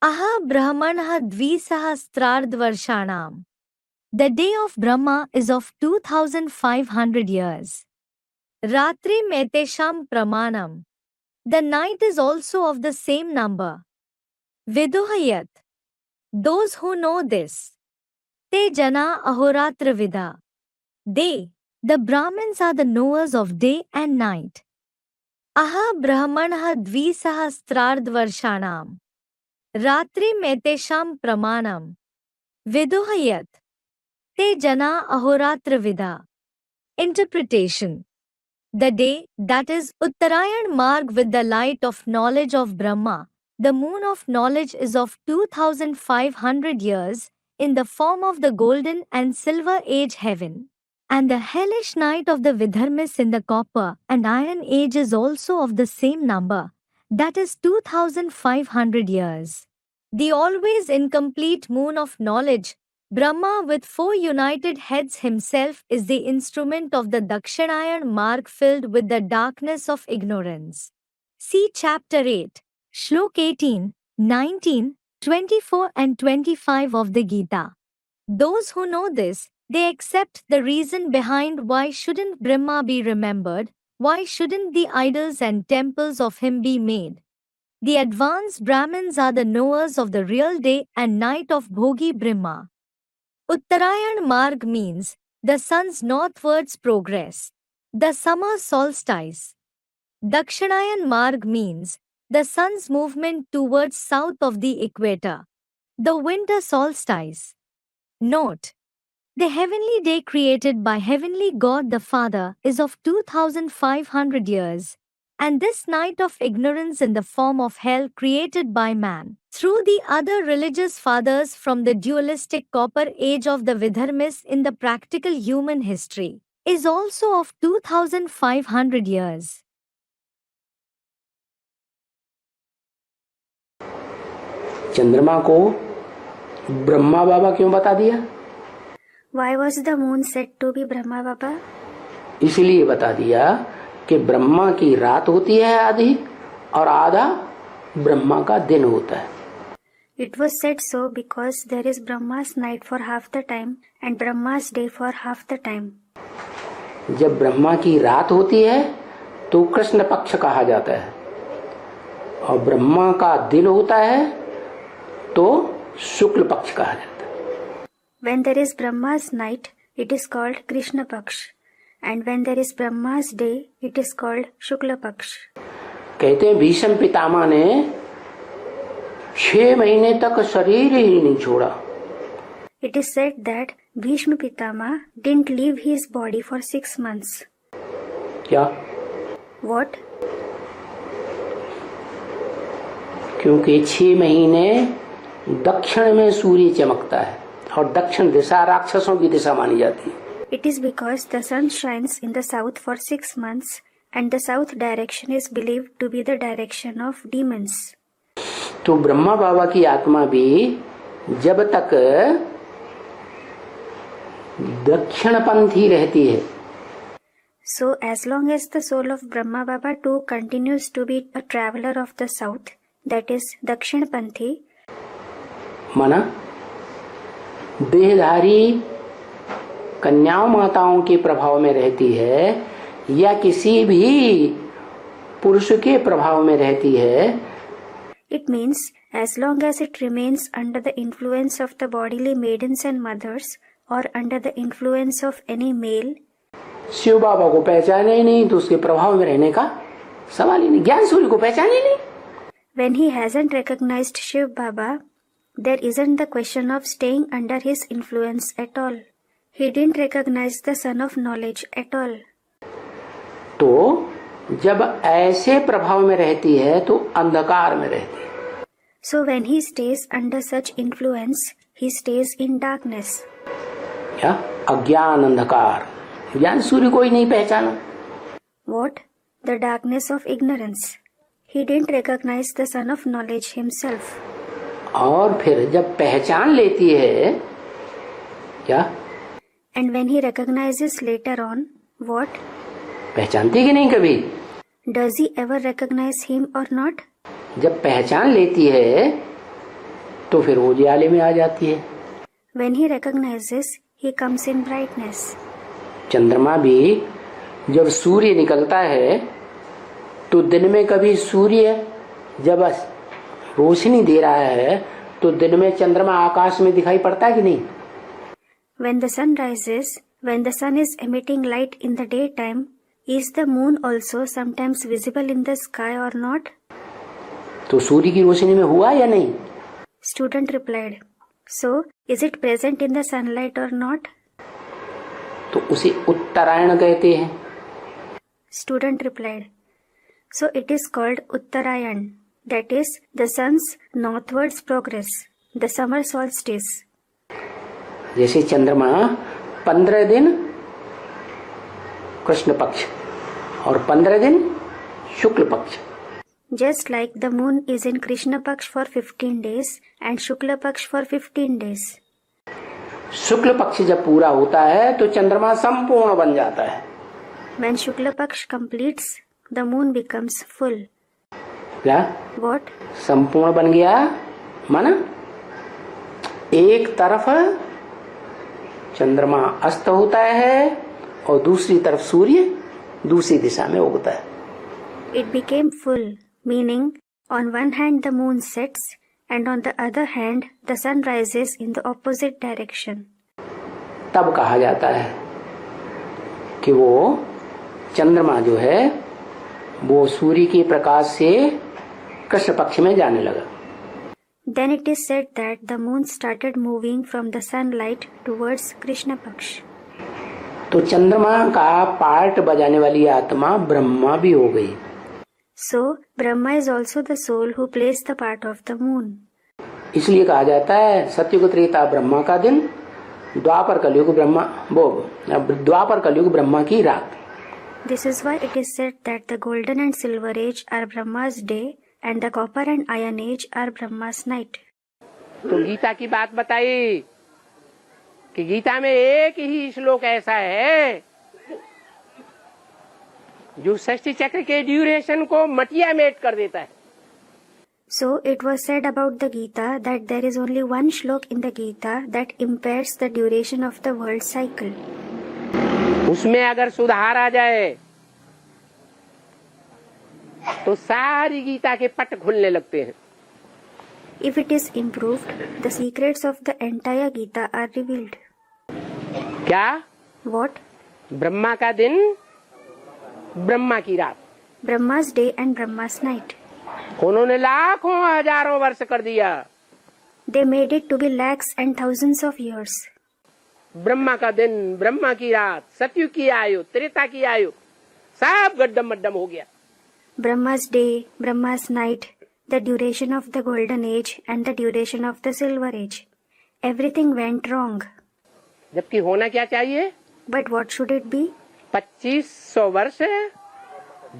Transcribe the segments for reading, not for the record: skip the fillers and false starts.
Aha Brahmanah Dvisahasrardvarshanam. The day of Brahma is of 2500 years. Ratri Metesham Pramanam. The night is also of the same number. Viduhayat. Those who know this. Te jana ahoratra vida. They, the Brahmins, are the knowers of day and night. Aha Brahmanah Dvisahasrardvarshanam. Ratri Metesham Pramanam. Viduhayat. Te jana ahoratra vida. Interpretation. The day, that is, Uttarayan Marg with the light of knowledge of Brahma, the moon of knowledge is of 2500 years, in the form of the golden and silver age heaven. And the hellish night of the Vidharmis in the copper and iron age is also of the same number, that is 2500 years. The always incomplete moon of knowledge, Brahma with 4 united heads himself, is the instrument of the Dakshinayan Marg filled with the darkness of ignorance. See Chapter 8, Shlok 18, 19, 24 and 25 of the Gita. Those who know this, they accept the reason behind why shouldn't Brahma be remembered, why shouldn't the idols and temples of him be made. The advanced Brahmins are the knowers of the real day and night of Bhogi Brahma. Uttarayan Marg means the sun's northwards progress, the summer solstice. Dakshinayan Marg means the sun's movement towards south of the equator, the winter solstice. Note: the heavenly day created by Heavenly God the Father is of 2500 years, and this night of ignorance in the form of hell created by man through the other religious fathers from the dualistic copper age of the Vidharmis in the practical human history, is also of 2500 years. चंद्रमा को ब्रह्मा बाबा क्यों बता दिया? Why was the moon said to be Brahma Baba? इसलिए बता दिया कि ब्रह्मा की रात होती है आधी और आधा ब्रह्मा का दिन होता है. It was said so because there is Brahma's night for half the time and Brahma's day for half the time. जब ब्रह्मा की रात होती है तो कृष्ण पक्ष कहा जाता है और ब्रह्मा का दिन होता है तो शुक्ल पक्ष कहा जाता है. When there is Brahma's night, it is called Krishna Paksh, and when there is Brahma's day, it is called Shukla Paksh. कहते हैं भीष्म पितामह ने 6 महीने तक शरीर ही नहीं छोड़ा. It is said that Bhishma Pitama didn't leave his body for 6 months. क्या? What? क्योंकि 6 महीने दक्षिण में सूर्य चमकता है और दक्षिण दिशा राक्षसों की दिशा मानी जाती है. It is because the sun shines in the south for 6 months and the south direction is believed to be the direction of demons. तो ब्रह्मा बाबा की आत्मा भी जब तक दक्षिणपंथी रहती है, So as long as the soul of Brahma Baba too continues to be a traveler of the south, that is Dakshinpanthi, माना देहधारी कन्याओं माताओं के प्रभाव में रहती है या किसी भी पुरुष के प्रभाव में रहती है, it means as long as it remains under the influence of the bodily maidens and mothers or under the influence of any male, Shiv बाबा को पहचाने ही नहीं तो उसके प्रभाव में रहने का सवाल ही नहीं. ज्ञान सूर्य को पहचाने ही नहीं. when he hasn't recognized Shiv Baba, there isn't the question of staying under his influence at all. He didn't recognize the Son of Knowledge at all. तो जब ऐसे प्रभाव में रहती है तो अंधकार में रहती है. So when he stays under such influence, he stays in darkness. क्या? अज्ञान अंधकार. ज्ञान सूर्य को ही नहीं पहचाना. What? The darkness of ignorance. He didn't recognize the Son of Knowledge himself. और फिर जब पहचान लेती है क्या? And when he recognizes later on, what? पहचानती कि नहीं कभी? Does he ever recognize him or not? जब पहचान लेती है तो फिर वो उजाले में आ जाती है। When he recognizes, he comes in brightness. चंद्रमा भी जब सूर्य निकलता है तो दिन में कभी सूर्य जब रोशनी दे रहा है तो दिन में चंद्रमा आकाश में दिखाई पड़ता है कि नहीं? When the sun rises, when the sun is emitting light in the daytime, is the moon also sometimes visible in the sky or not? तो सूर्य की रोशनी में हुआ या नहीं? Student replied, so is it present in the sunlight or not? तो उसे उत्तरायण कहते हैं। Student replied, so it is called Uttarayan, that is the sun's northwards progress, the summer solstice. जैसे चंद्रमा 15 दिन कृष्ण पक्ष और 15 दिन शुक्ल पक्ष। Just like the moon is in Krishna Paksh for 15 days and Shukla Paksh for 15 days. शुक्ल पक्ष जब पूरा होता है तो चंद्रमा संपूर्ण बन जाता है। When Shukla Paksh completes, the moon becomes full. क्या? What? संपूर्ण बन गया माना एक तरफ चंद्रमा अस्त होता है और दूसरी तरफ सूर्य दूसरी दिशा में उगता है। It became full, meaning on one hand the moon sets and on the other hand the sun rises in the opposite direction. तब कहा जाता है कि वो चंद्रमा जो है वो सूर्य के प्रकाश से कृष्ण पक्ष में जाने लगा। Then it is said that the moon started moving from the sunlight towards Krishna Paksh. तो चंद्रमा का पार्ट बजाने वाली आत्मा ब्रह्मा भी हो गई। So Brahma is also the soul who plays the part of the moon. इसलिए कहा जाता है सतयुग त्रेता ब्रह्मा का दिन, द्वापर कलयुग ब्रह्मा की रात। This is why it is said that the golden and silver age are Brahma's day and the copper and iron age are Brahma's night. तो गीता की बात बताई कि गीता में एक ही श्लोक ऐसा है जो षष्ठी चक्र के ड्यूरेशन को मटिया मेट कर देता है। So it was said about the Gita that there is only one shlok in the Gita that impairs the duration of the world cycle. उसमें अगर सुधार आ जाए तो सारी गीता के पट खुलने लगते हैं। If it is improved, the secrets of the entire Gita are revealed. क्या? What? ब्रह्मा का दिन, ब्रह्मा की रात। Brahma's day and Brahma's night. उन्होंने लाखों हजारों वर्ष कर दिया। They made it to be lakhs and thousands of years. Brahma का दिन, ब्रह्मा की रात, सतयुग की आयु, त्रेता की आयु, सब गड्डम मड्डम हो गया। Brahma's day, Brahma's night, the duration of the golden age and the duration of the silver age. Everything went wrong. जबकि होना क्या चाहिए? But what should it be? 2500 वर्ष,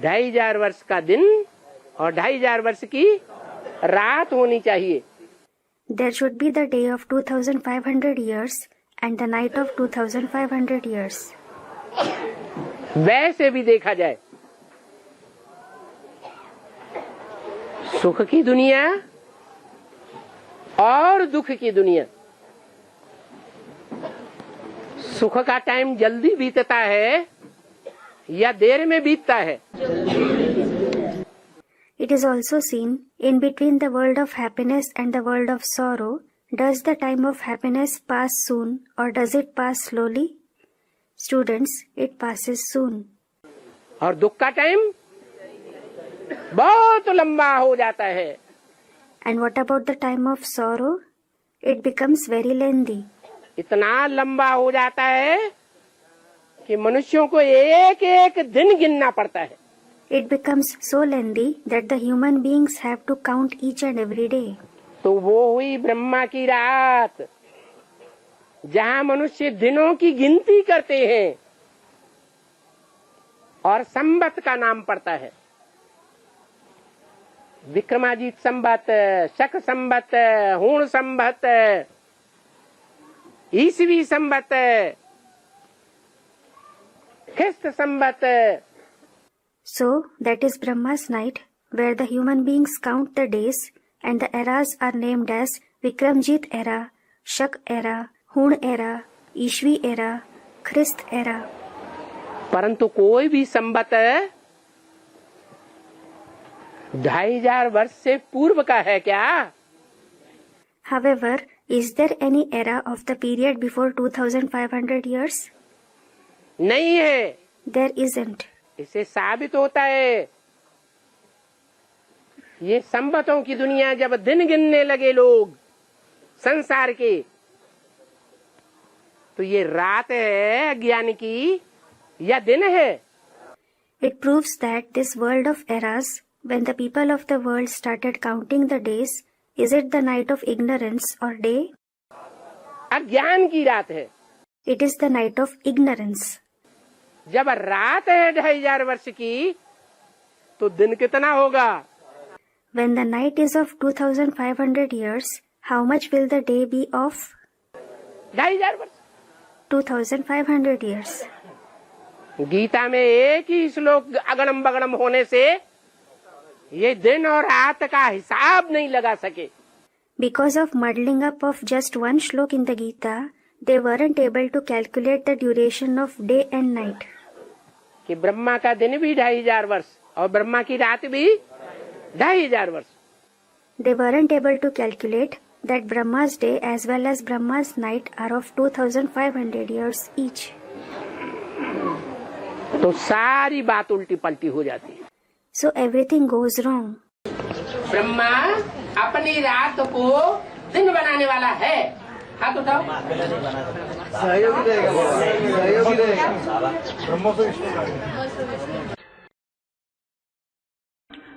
2500 वर्ष का दिन और 2500 वर्ष की रात होनी चाहिए। There should be the day of 2500 years and the night of 2500 years. वैसे भी देखा जाए सुख की दुनिया और दुख की दुनिया, सुख का टाइम जल्दी बीतता है या देर में बीतता है? It is also seen in between the world of happiness and the world of sorrow. Does the time of happiness pass soon or does it pass slowly? Students, it passes soon. और दुख का time बहुत लंबा हो जाता है। And what about the time of sorrow? It becomes very lengthy. इतना लंबा हो जाता है कि मनुष्यों को एक एक दिन गिनना पड़ता है। It becomes so lengthy that the human beings have to count each and every day. तो वो हुई ब्रह्मा की रात, जहाँ मनुष्य दिनों की गिनती करते हैं और संवत का नाम पड़ता है। विक्रमाजीत संवत, शक संवत, हूण संवत, ईसवी संवत, ख्रिस्त संवत। So that is Brahma's night, where the human beings count the days and the eras are named as Vikramjit era, Shak era, Hun era, ईश्वी era, ख्रिस्त era. परंतु कोई भी संवत 2500 वर्ष से पूर्व का है क्या? However, is there any era of the period before 2500 years? नहीं है. There isn't. इसे साबित होता है ये संवतों की दुनिया जब दिन गिनने लगे लोग संसार के, तो ये रात है अज्ञान की या दिन है? It proves that this world of eras, when the people of the world started counting the days, is it the night of ignorance or day? अज्ञान की रात है. It is the night of ignorance. जब रात है 2500 वर्ष की, तो दिन कितना होगा? When the night is of 2500 years, how much will the day be of? 2500 वर्ष. 2500 years. गीता में एक ही श्लोक अगड़म बगड़म होने से ये दिन और रात का हिसाब नहीं लगा सके. Because of muddling up of just one shlok in the Gita, they weren't able to calculate the duration of day and night. कि ब्रह्मा का दिन भी 2500 वर्ष और ब्रह्मा की रात भी 2500 वर्ष. They weren't able to calculate that Brahma's day as well as Brahma's night are of 2500 years each. तो सारी बात उल्टी पलटी हो जाती है. So everything goes wrong. Brahma अपनी रात को दिन बनाने वाला है. हाथ उठाओ.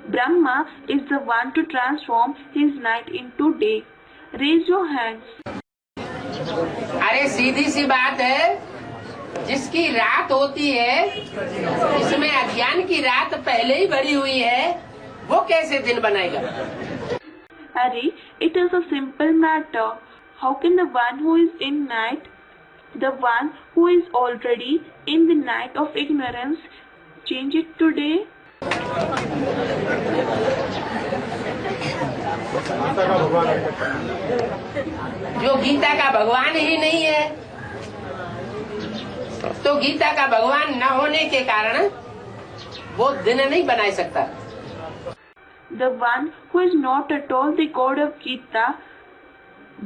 Brahma is the one to transform his night into day. Raise your hands. अरे सीधी सी बात है, जिसकी रात होती है इसमें अज्ञान की रात पहले ही भरी हुई है, वो कैसे दिन बनाएगा? Hari, it is a simple matter. How can the one who is in night, the one who is already in the night of ignorance, change it to day? जो गीता का भगवान ही नहीं है, तो गीता का भगवान न होने के कारण वो दिन नहीं बना सकता. The one who is not at all the God of Gita,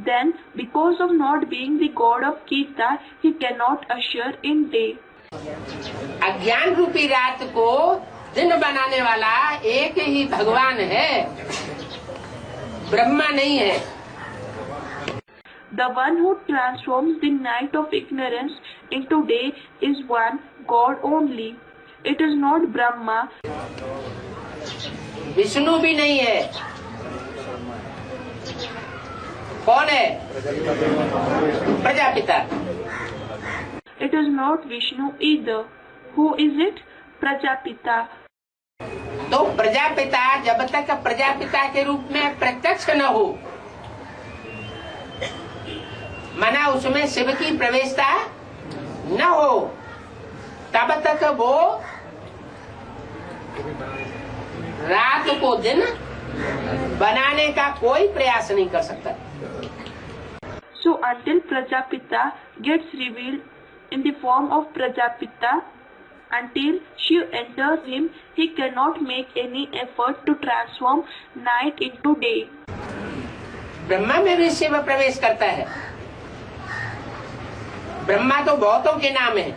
then because of not being the God of Gita, he cannot usher in day. अज्ञान रूपी रात को दिन बनाने वाला एक ही भगवान है, ब्रह्मा नहीं है. The one who transforms the night of ignorance into day is one God only. It is not Brahma. Vishnu भी नहीं है. कौन है? Prajapita. It is not Vishnu either. Who is it? Prajapita. तो प्रजापिता जब तक प्रजापिता के रूप में प्रत्यक्ष न हो, माना उसमें शिव की प्रवेशता न हो, तब तक वो रात को दिन बनाने का कोई प्रयास नहीं कर सकता. So until Prajapita gets revealed in the form of Prajapita, until Shiv enters him, he cannot make any effort to transform night into day. Brahma में भी शिव प्रवेश करता है. ब्रह्मा तो बहुतों के नाम है.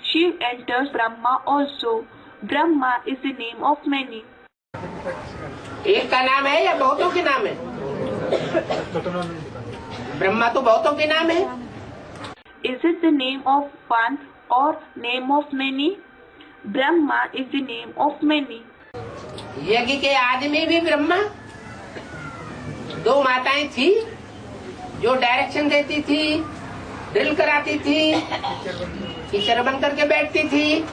Shiv enters Brahma also. Brahma is the name of many. एक का नाम है या बहुतों के नाम है? ब्रह्मा तो बहुतों के नाम है. Is it the name of one or name of many? Brahma is the name of many. यज्ञ के आदमी भी ब्रह्मा. दो माताएं थी जो डायरेक्शन देती थी, ड्रिल कराती थी, टीचर बन करके बैठती थी,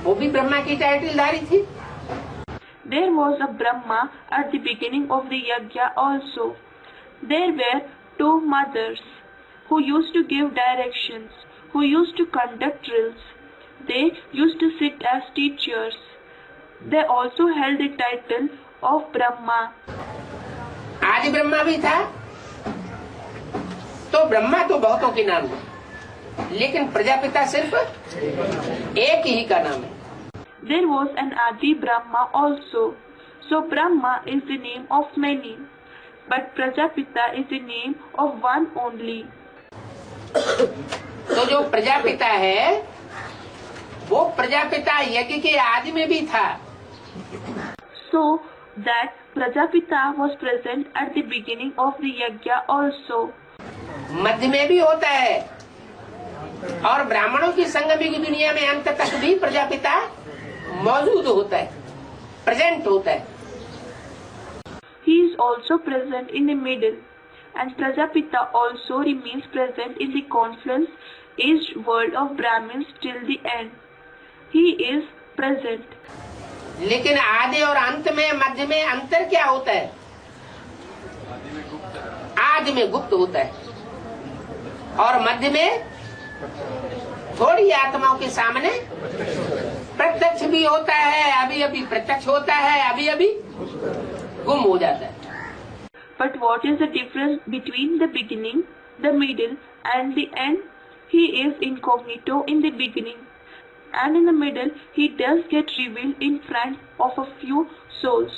वो भी ब्रह्मा की टाइटलधारी थी. There was a Brahma at the beginning of the yajna also. There were two mothers who used to give directions, who used to conduct drills. They used to sit as teachers. They also held the title of Brahma. आदि ब्रह्मा भी था। तो ब्रह्मा तो बहुतों के नाम है, लेकिन प्रजापिता सिर्फ एक ही का नाम है। There was an Adi Brahma also. So Brahma is the name of many, but Prajapita is the name of one only. तो जो प्रजापिता है वो प्रजापिता यज्ञ के आदि में भी था। So that Prajapita was present at the beginning of the yajna also. मध्य में भी होता है, और ब्राह्मणों की संगमी की दुनिया में अंत तक भी प्रजापिता मौजूद होता है, प्रेजेंट होता है। He is also present in the middle, and Prajapita also remains present in the confluence aged world of Brahmins till the end. He is present. लेकिन आदि और अंत में, मध्य में अंतर क्या होता है? आदि में गुप्त होता है और मध्य में थोड़ी आत्माओं के सामने प्रत्यक्ष भी होता है, अभी अभी प्रत्यक्ष होता है, अभी अभी गुम हो जाता है। But what is the difference between the beginning, the middle, and the end? He is incognito in the beginning, and in the middle he does get revealed in front of a few souls.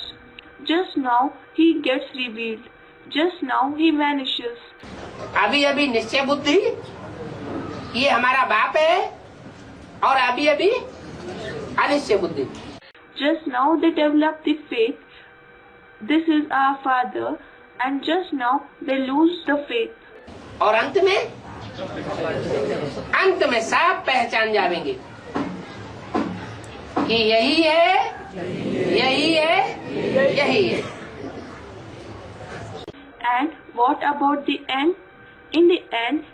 Just now he gets revealed. Just now he vanishes. अभी अभी निश्चय बुद्धि ये हमारा बाप है, और अभी अभी अनिश्चय बुद्धि। Just now they develop the faith. This is our father, and just now they lose the faith. और अंत में सब पहचान जाएंगे कि यही है, यही है, यही है। And what about the end? In the end,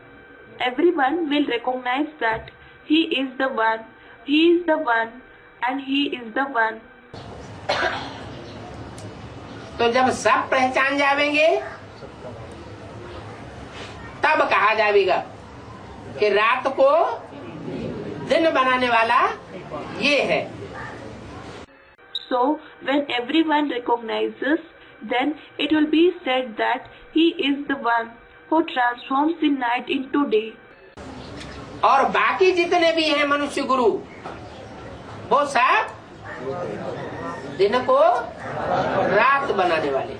everyone will recognize that he is the one, he is the one, and he is the one. तो जब सब पहचान जाएंगे तब कहा जाएगा कि रात को दिन बनाने वाला ये है। So when everyone recognizes, then it will be said that he is the one who transforms the night into day. और बाकी जितने भी हैं मनुष्य गुरु, वो सब दिन को रात बनाने वाले।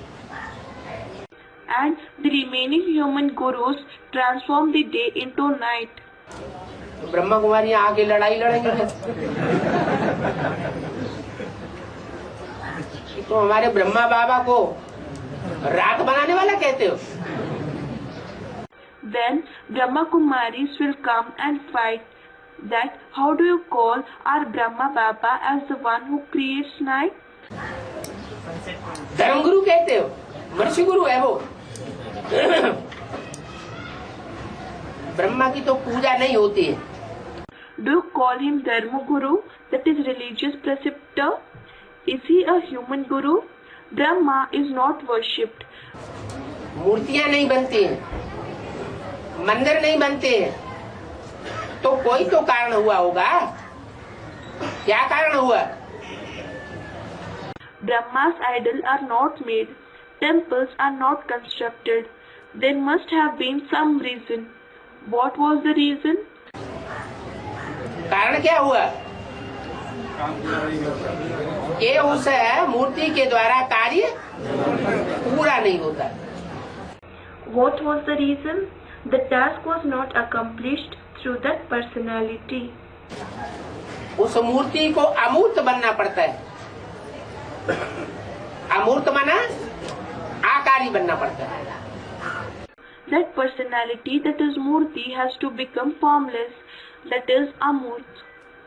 And the remaining human gurus transform the day into night. Brahma Kumari आगे लड़ाई लड़ेंगे तो हमारे ब्रह्मा बाबा को रात बनाने वाला कहते हो? Then Brahma Kumaris will come and fight that how do you call our Brahma Baba as the one who creates night? धर्म गुरु कहते हो? मनुष्य गुरु है वो। ब्रह्मा की तो पूजा नहीं होती है। Do you call him Dharma Guru, that is religious preceptor? Is he a human guru? Brahma is not worshipped. मूर्तियां नहीं बनती हैं, मंदिर नहीं बनते हैं, तो कोई तो कारण हुआ होगा। क्या कारण हुआ? Brahma's idols are not made, temples are not constructed. There must have been some reason. What was the reason? कारण क्या हुआ? ये उस मूर्ति के द्वारा कार्य पूरा नहीं होता। What was the reason? The task was not accomplished through that personality. उस मूर्ति को अमूर्त बनना पड़ता है। अमूर्त माना आकारी बनना पड़ता है। That personality, that is Murti, has to become formless. That is Amurt.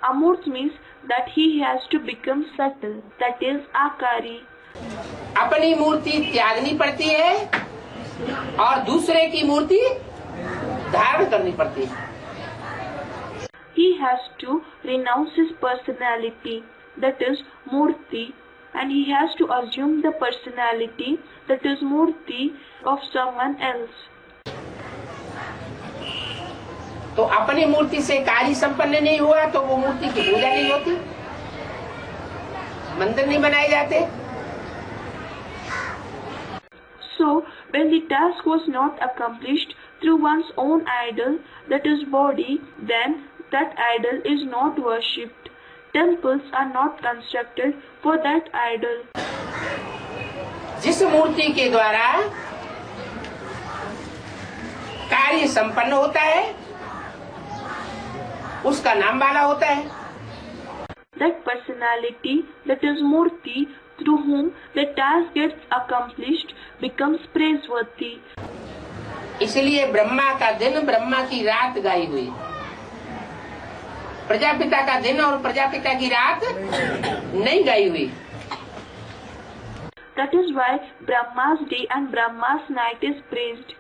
Amurt means that he has to become subtle. That is Akari. अपनी मूर्ति त्यागनी पड़ती है और दूसरे की मूर्ति धारण करनी पड़ती है। He has to renounce his personality, that is Murti, and he has to assume the personality, that is Murti, of someone else. तो अपनी मूर्ति से कार्य संपन्न नहीं हुआ तो वो मूर्ति की पूजा नहीं होती, मंदिर नहीं बनाए जाते। So, when the task was not accomplished through one's own idol, that is body, then that idol is not worshipped. Temples are not constructed for that idol. जिस मूर्ति के द्वारा कार्य संपन्न होता है उसका नाम वाला होता है. That personality, that is Murti, through whom the task gets accomplished, becomes praiseworthy. इसलिए ब्रह्मा का दिन ब्रह्मा की रात गाई हुई. प्रजापिता का दिन और प्रजापिता की रात नहीं गाई हुई. That is why Brahma's day and Brahma's night is praised.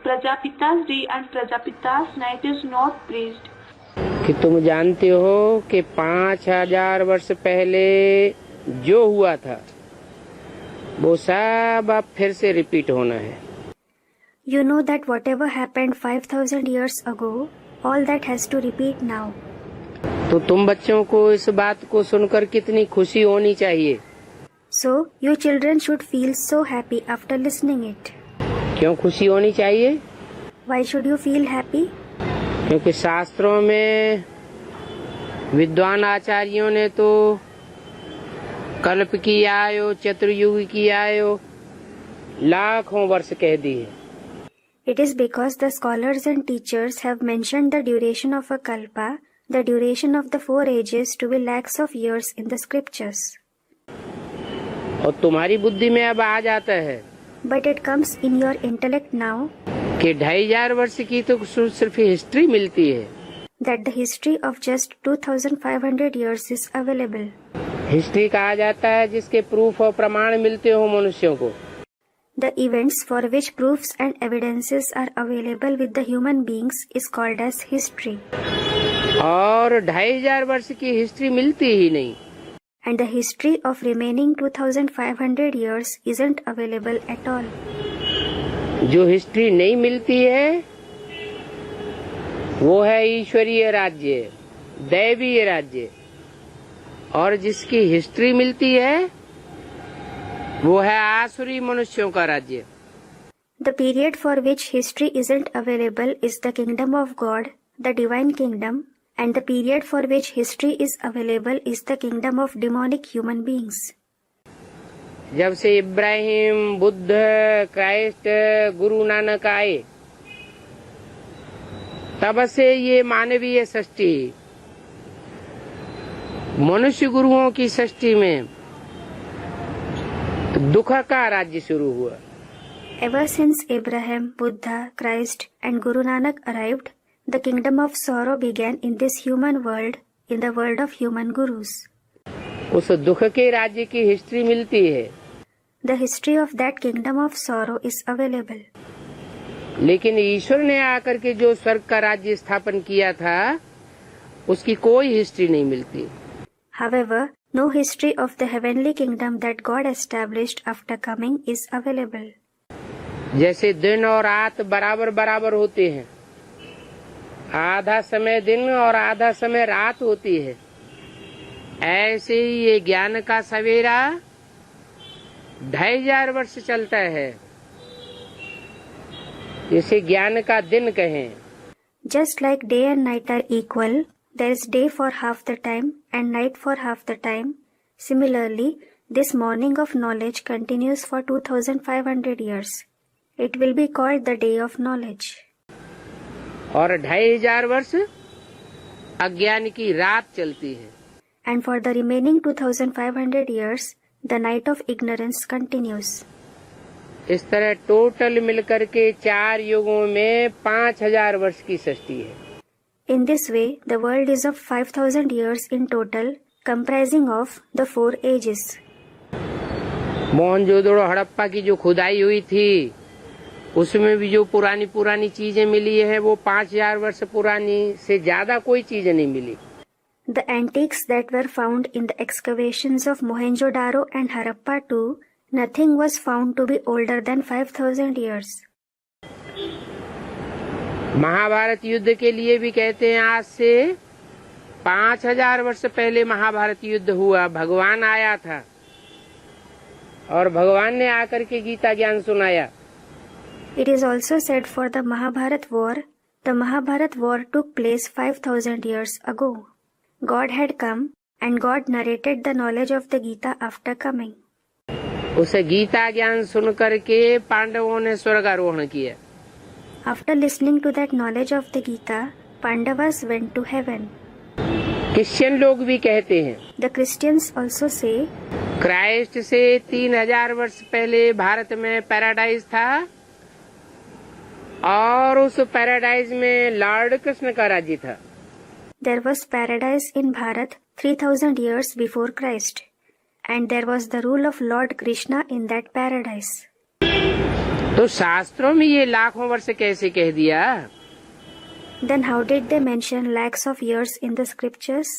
Prajapita's day and Prajapita's night is not praised. कि तुम जानते हो कि 5000 वर्ष पहले जो हुआ था वो सब अब फिर से रिपीट होना है. You know that whatever happened 5000 years ago, all that has to repeat now. तो तुम बच्चों को इस बात को सुनकर कितनी खुशी होनी चाहिए. So, you children should feel so happy after listening it. क्यों खुशी होनी चाहिए? Why should you feel happy? क्योंकि शास्त्रों में विद्वान आचार्यों ने तो कल्प की आयु, चतुर्युग की आयु लाखों वर्ष कह दी है. It is because the scholars and teachers have mentioned the duration of a kalpa, the duration of the 4 ages, to be lakhs of years in the scriptures. और तुम्हारी बुद्धि में अब आ जाता है But it comes in your intellect now कि 2500 वर्ष की तो सिर्फ हिस्ट्री मिलती है. that the history of just 2500 years is available. History कहा जाता है जिसके प्रूफ और प्रमाण मिलते हो मनुष्यों को. The events for which proofs and evidences are available with the human beings is called as history. और 2500 वर्ष की हिस्ट्री मिलती ही नहीं. And the history of remaining 2500 years isn't available at all. जो हिस्ट्री नहीं मिलती है वो है ईश्वरीय राज्य, दैवीय राज्य. और जिसकी हिस्ट्री मिलती है वो है आसुरी मनुष्यों का राज्य. The period for which history isn't available is the kingdom of God, the divine kingdom, and the period for which history is available is the kingdom of demonic human beings. जब से इब्राहिम, बुद्ध, क्राइस्ट, गुरु नानक आए तब से ये मानवीय सृष्टि, मनुष्य गुरुओं की सृष्टि में दुख का राज्य शुरू हुआ. Ever since Abraham, Buddha, Christ, and Guru Nanak arrived, the kingdom of sorrow began in this human world, in the world of human gurus. उस दुख के राज्य की हिस्ट्री मिलती है. The history of that kingdom of sorrow is available. लेकिन ईश्वर ने आकर के जो स्वर्ग का राज्य स्थापन किया था उसकी कोई हिस्ट्री नहीं मिलती. However, no history of the heavenly kingdom that God established after coming is available. जैसे दिन और रात बराबर बराबर होते हैं, आधा समय दिन और आधा समय रात होती है, ऐसे ही ये ज्ञान का सवेरा 2500 वर्ष चलता है. इसे ज्ञान का दिन कहें. Just like day and night are equal, there is day for half the time and night for half the time. Similarly, this morning of knowledge continues for 2500 years. It will be called the day of knowledge. और 2500 वर्ष अज्ञान की रात चलती है. And for the remaining 2500 years, the night of ignorance continues. इस तरह total मिलकर के 4 युगों में 5000 वर्ष की सृष्टि है. In this way, the world is of 5000 years in total, comprising of the 4 ages. Mohenjodaro Harappa की जो खुदाई हुई थी उसमें भी जो पुरानी चीजें मिली है वो 5000 वर्ष पुरानी से ज्यादा कोई चीज नहीं मिली. The antiques that were found in the excavations of Mohenjo-daro and Harappa too, nothing was found to be older than 5000 years. Mahabharat युद्ध के लिए भी कहते हैं आज से 5000 वर्ष पहले महाभारत युद्ध हुआ. भगवान आया था और भगवान ने आकर के गीता ज्ञान सुनाया. It is also said for the Mahabharat war. The Mahabharat war took place 5,000 years ago. God had come and God narrated the knowledge of the Gita after coming. उसे गीता ज्ञान सुन करके पांडवों ने स्वर्गारोहण किया। After listening to that knowledge of the Gita, Pandavas went to heaven. Christian लोग भी कहते हैं The Christians also say Christ से 3000 वर्ष पहले भारत में पैराडाइज था और उस पैराडाइज में लॉर्ड कृष्ण का राज्य था। there was paradise in Bharat 3,000 years before Christ, and there was the rule of Lord Krishna in that paradise. तो शास्त्रों में ये लाखों वर्ष कैसे कह दिया? Then how did they mention lakhs of years in the scriptures?